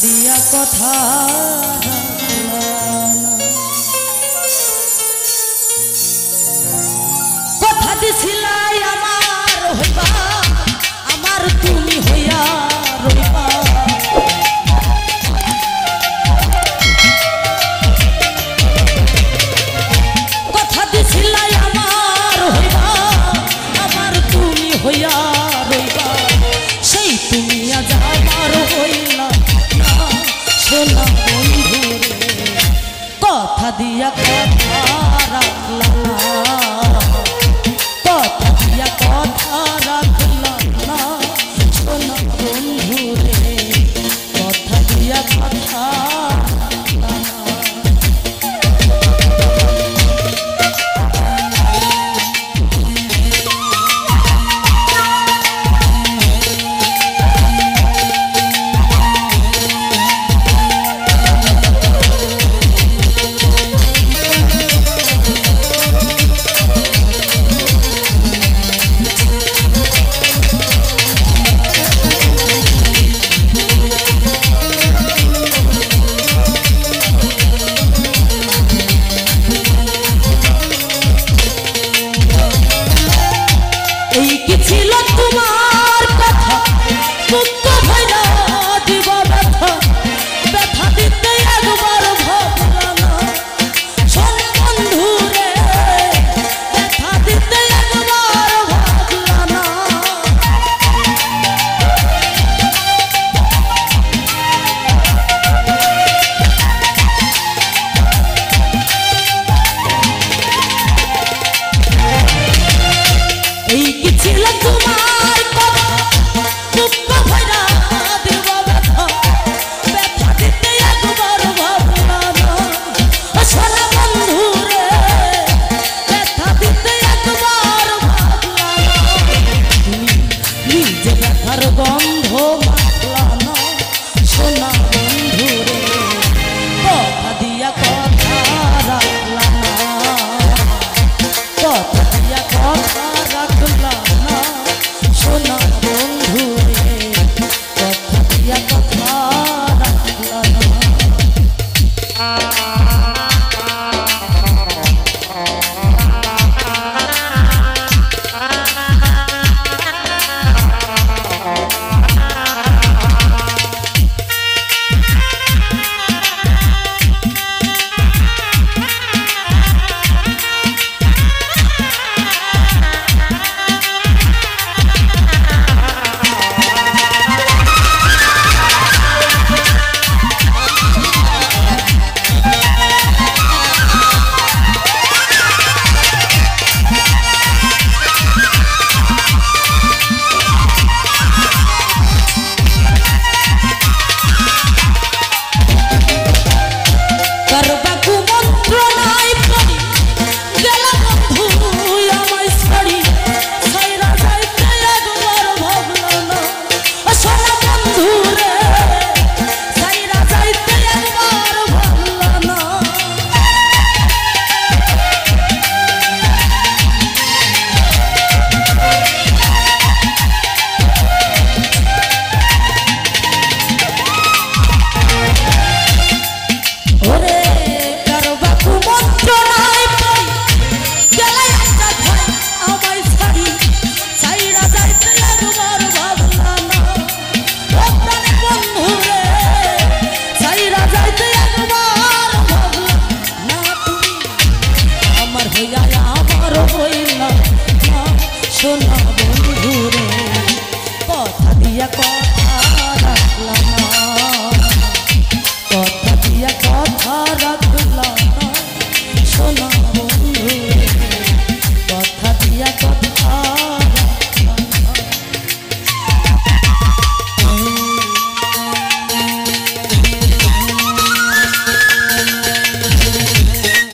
দিয়া কথা কথা দিছিলাই আমার হইবা আমার তুমি হইয়া রইবা কথা দিছিলাই আমার হইবা আমার তুমি হইয়া রইবা সেই তুমি আজ আমার হইলা না সোনা বন্ধু কথা দিয়া কথা রাখলা না কথা দিয়া কথা রাখলা না সোনা বন্ধু রে কথা দিয়া কথা সোনা বন্ধু রে কথা দিয়া কথা রাখলা না কথা দিয়া কথা রাখ